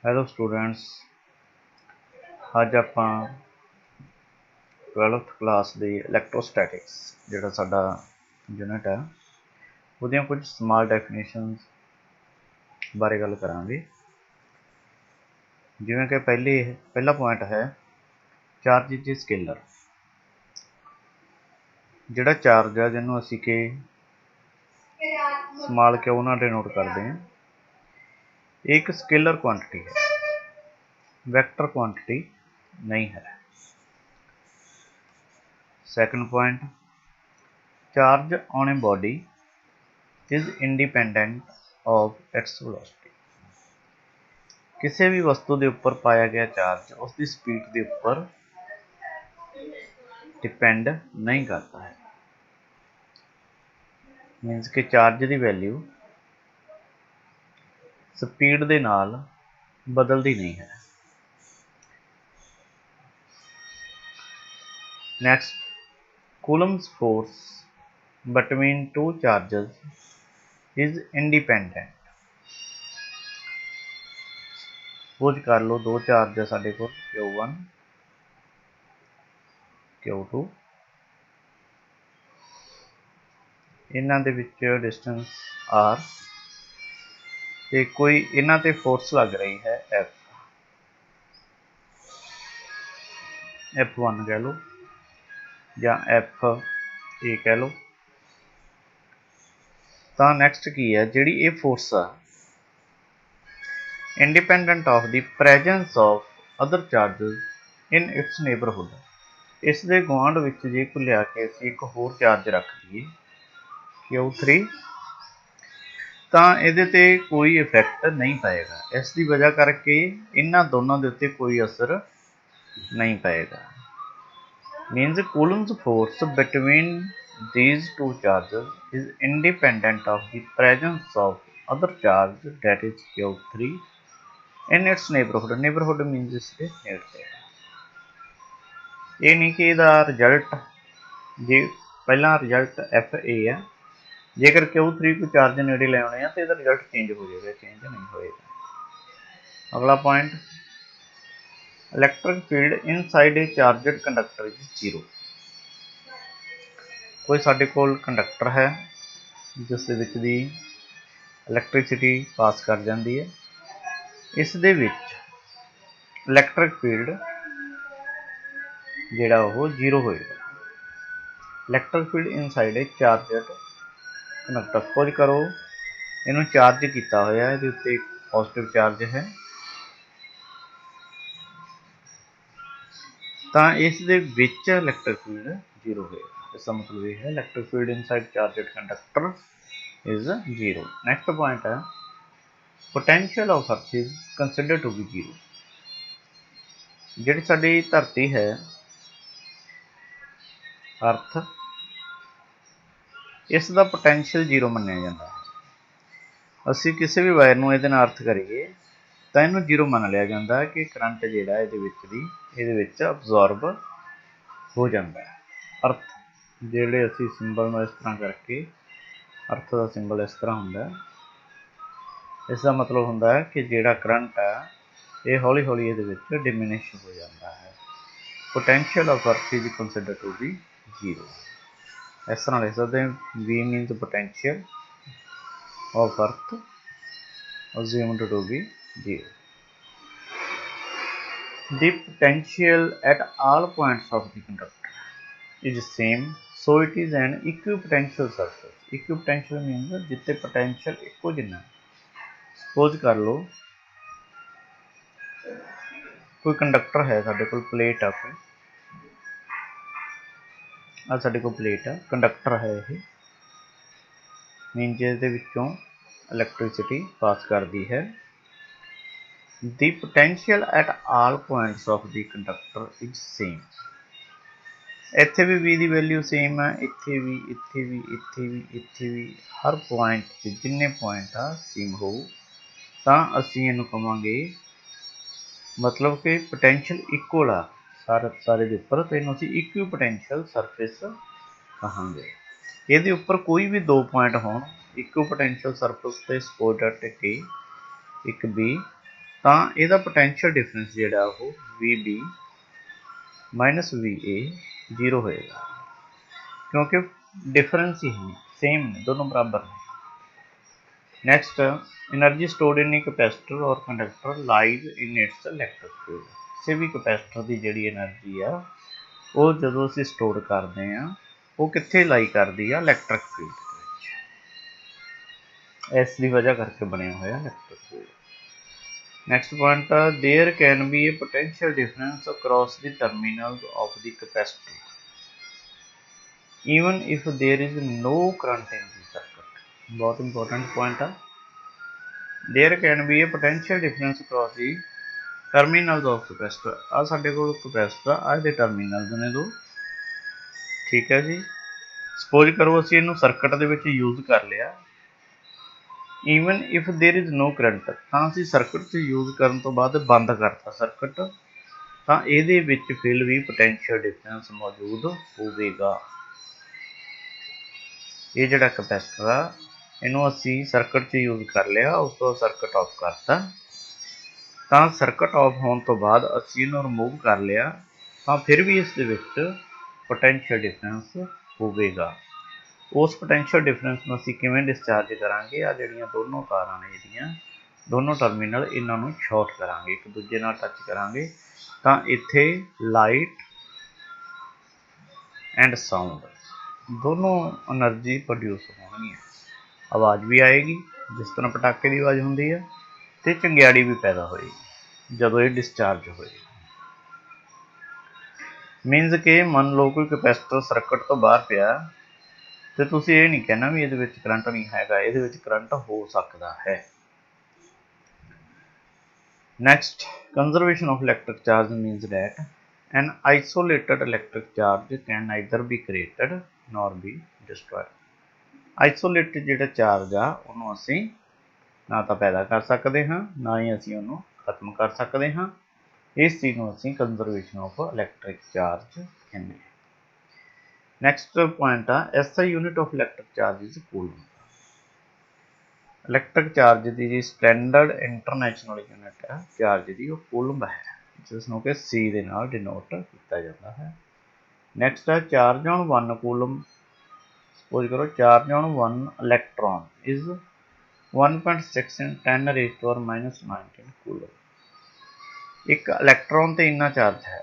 Hello students, अज आपां 12th class की इलैक्ट्रोस्टैटिक्स जिहड़ा साडा यूनिट है उहदियां कुछ स्मॉल डेफिनेशनस बारे गल करांगे। जिवें कि पहला पॉइंट है चार्ज इज स्केलर। जिहड़ा चार्ज है जिन्हों असीं कि स्मॉल क्यों ना डिनोट करते हैं, एक स्केलर क्वांटिटी है, वैक्टर क्वांटिटी नहीं है। Second point, charge on a body is independent of its velocity. किसी भी वस्तु के उपर पाया गया चार्ज उसकी स्पीड के उपर डिपेंड नहीं करता है। मीनस कि चार्ज की वैल्यू स्पीड के नाल बदलती नहीं है। Next, Coulomb's force between two charges is independent. Suppose कर लो दो चार्ज है साडे कोल Q1 Q2, इन्हां दे विच डिस्टेंस R ते कोई इन्हां ते फोर्स लग रही है F1 कह लो या FA कह लो। तो नैक्सट की है जिहड़ी ये फोर्स आ independent of the presence of other charges in its neighbourhood. इस दे गुआंढ विच जे को लिया के असीं एक होर चार्ज रख दईए Q3 तो ये कोई इफैक्ट नहीं पाएगा। इसकी वजह करके इन्हां दोनों के उत्ते कोई असर नहीं पाएगा। मीनस Coulomb's force between these two charges is independent of the presence of other charge that is Q3 in its neighborhood। neighborhood means इसके नेड़े। ये नहीं कि इसका रिजल्ट जे पहला रिजल्ट FA है, जेकर Q3 को चार्ज नेड़े ले आने तो इसका रिजल्ट चेंज हो जाएगा, चेंज नहीं होएगा। अगला point, electric field inside a charged conductor is zero. कोई साडे कोल कंडक्टर है जिस दे विच दी इलैक्ट्रिसिटी पास कर जाती है, इस दे विच इलैक्ट्रिक फील्ड जिहड़ा वो जीरो होएगा। Electric field inside a charged conductor. Suppose करो इनू चार्ज किया होया, इहदे उत्ते पॉजिटिव चार्ज है तो इस दे विच इलैक्ट्रिक फील्ड जीरो होएगा। इसका मतलब ये है electric field inside charged conductor is zero. Next point है potential of earth is consider to be zero. जिहड़ी साडी धरती है अर्थ, इसका पोटेंशियल जीरो मन्निया जाता है। असीं किसी भी वायर नूं इहदे नाल अर्थ करिए तो इनू जीरो मान लिया जाता है कि करंट जिहड़ा इहदे विच अबजॉर्ब हो जाता है। अर्थ जिहड़े असीं सिंबल नूं इस तरह करके अर्थ का सिंबल इस तरह हुंदा है, इसका मतलब हुंदा है कि जिहड़ा करंट है ये हौली हौली इहदे विच डिमिनिश हो जाता है। Potential of earth is consider to be zero. इस तरह लिख सकते हैं, V minus potential of earth assumed to be zero। The potential at all points of the conductor is same, so it is an equipotential surface। equipotential means जिते potential एको जिन्ना। Suppose कर लो कोई conductor है साडे कोल, प्लेट आ कोई साडे कोल plate है, conductor है ये मीन जिसदे विचों इलैक्ट्रिसिटी पास करती है। The potential at all points of the conductor is same। इत्थे भी V की वैल्यू सेम है, इत्थे भी, इत्थे भी, इत्थे भी, इत्थे भी, हर पॉइंट से जिन्ने पॉइंट आ सेम हो तो असीं इहनूं कहांगे मतलब कि पोटेंशियल इक्वल आ सारे दे उपर, तो इहनूं असीं इक्विपोटेंशियल सरफेस कहांगे। इहदे उपर कोई भी दो पॉइंट होण इक्विपोटेंशियल सरफेस ते सपोज दैट कि एक B ਤਾਂ ਇਹਦਾ ਪੋਟੈਂਸ਼ੀਅਲ ਡਿਫਰੈਂਸ ਜਿਹੜਾ ਉਹ VB ਮਾਈਨਸ VA 0 ਹੋਏਗਾ, क्योंकि डिफरेंस ही है, सेम ने, दोनों बराबर ने। Next, energy stored in a capacitor और conductor lies in its electric field. किसी भी कैपेसिटर की जिहड़ी एनर्जी आ वो जदों असीं स्टोर करते हैं वो कित्थे लाई करदी आ, इलैक्ट्रिक फील्ड दे विच। इस दी वजह करके बनिया होया electric field. Next point, there can be a potential difference across the terminals of the capacitor even if there is no current in the circuit। बहुत important point है। there can be a potential difference across the terminals of capacitor। आ साडे कोल capacitor आ दे terminals ने दो, ठीक है जी। Suppose करो असीं इहनूं circuit दे विच use कर लिया, even if there is no current, तां असीं सर्किट च यूज करन तो बाद बंद करता सर्किट, तां इहदे विच फिर भी पोटेंशियल डिफरेंस मौजूद होवेगा। ये जिहड़ा कैपेसिटर आ इहनूं असीं सर्किट च यूज कर लिया, उस तो सर्किट ऑफ करता, तां सर्किट ऑफ होने तो बाद असीं इहनूं रिमूव कर लिया, तां फिर भी इस दे विच पोटेंशियल डिफरेंस होवेगा। उस पोटेंशियल डिफरेंस नूं असीं किवें डिस्चार्ज करांगे, आ जिहड़ियां दोनों तारां ने इहदियां दोनों टर्मिनल इन्हां नूं शॉर्ट करांगे, एक दूजे नाल टच करांगे, तां इत्थे लाइट एंड साउंड दोनों एनर्जी प्रोड्यूस होगी, आवाज़ भी आएगी जिस तरह पटाके की आवाज़ होंगी है, तो चंगियाड़ी भी पैदा होएगी जदों ये डिस्चार्ज होए। मीनस कि मन लो कोई कैपेसिटर सर्किट तो बाहर पिया, तो तुसीं ये नहीं कहना भी ये करंट नहीं हैगा, ये करंट हो सकता है। Next, conservation of electric charge मीनस that an isolated electric charge can neither be created nor be destroyed। Isolated जिहड़ा चार्ज आ उहनूं असीं ना तो पैदा कर सकते हाँ, ना ही असीं उहनूं खत्म कर सकते हाँ। इस चीज़ नूं असीं कंजरवेशन ऑफ इलैक्ट्रिक चार्ज कहने। नैक्सट पॉइंट आ, SI unit of electric charge is coulomb. Electric charge की जी स्टैंडर्ड इंटरनेशनल यूनिट है चार्ज की, वो कूलम है, जिसनों कि C दे नाल डिनोट किया जाता है। नैक्सट है चार्ज ऑन 1 कूलम। सपोज करो charge on 1 electron is 1.6 × 10⁻⁻19 coulomb. एक इलैक्ट्रॉन ते इन्ना चार्ज है।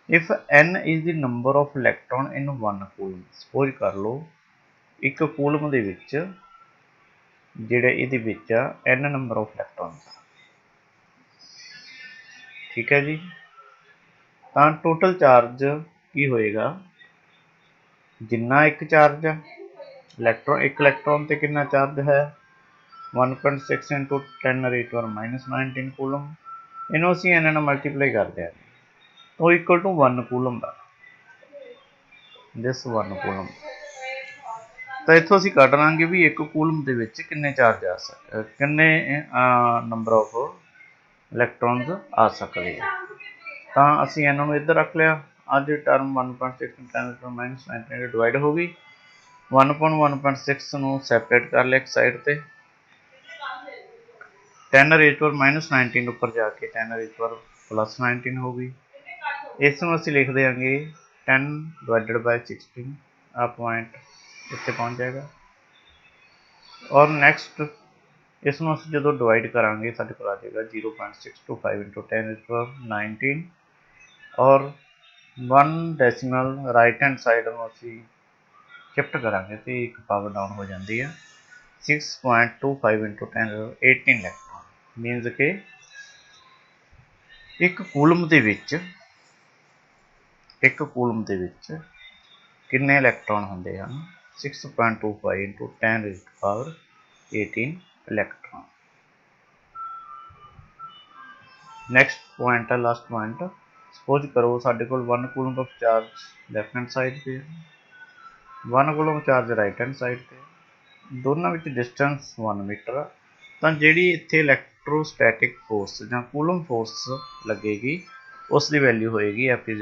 If n is the number of electron in 1 coulomb. Suppose कर लो एक कूलम दे विच जिहड़े इहदे विच n नंबर ऑफ इलैक्ट्रॉन, ठीक है जी। तो टोटल चार्ज की होएगा, जिन्ना एक चार्ज इलैक्ट्रॉन, एक इलैक्ट्रॉन ते कितना चार्ज है 1.6 × 10⁻⁻19 कूलम। इन्हों असीं n नाल मल्टीप्लाई करते हैं तो इक्वल टू 1 कूलम दा, दिस 1 कूलम। तो इत्थों असीं कढ लांगे भी एक कूलम दे विच किन्ने चार्ज आ सकते, किन्ने नंबर ऑफ इलैक्ट्रॉन्स आ सकते हैं। तो असीं इन्हां नूं इधर रख लिया, अज टर्म 1.6 × 10⁻⁻19 डिवाइड हो गई, 1/1.6 नूं सैपरेट कर लिया एक साइड ते, 10⁻⁻19 उपर जाके 10⁻+19 हो गई। इस नूं असीं लिख देंगे 10/16, आ पॉइंट इत्थे पहुँच जाएगा। और नैक्सट इस नूं असीं जदों डिवाइड करांगे साडे कोल आ जाएगा 0.625 × 10⁻19 और 1 डेसीमल राइट हैंड साइड नूं असीं शिफ्ट करांगे तो एक पावर डाउन हो जाती है 6.25 × 10⁻18 इलैक्ट्रॉन। मीनस के एक कूलम दे विच किन्ने इलैक्ट्रॉन होंदे हैं 6.25 × 10⁻18 इलैक्ट्रॉन। नैक्सट पॉइंट है लास्ट पॉइंट, सपोज करो साडे कोल 1 coulomb of charge left hand side पे, 1 coulomb charge right hand side पे, दोनों विच डिस्टेंस 1 मीटर। तो जिहड़ी इत्थे इलैक्ट्रोस्टैटिक फोर्स जां कूलम फोर्स लगेगी उसकी वैल्यू होएगी F =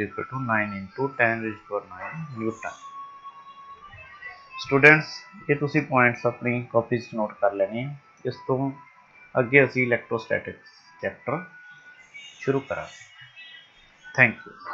9 × 10⁻9 न्यूटन। स्टूडेंट्स ये तुसीं पॉइंट्स अपनी कॉपी नोट कर लेने, इस तो अगे असीं इलैक्ट्रोस्टैटिक्स ਚੈਪਟਰ ਸ਼ੁਰੂ ਕਰਾਂਗੇ। Thank you.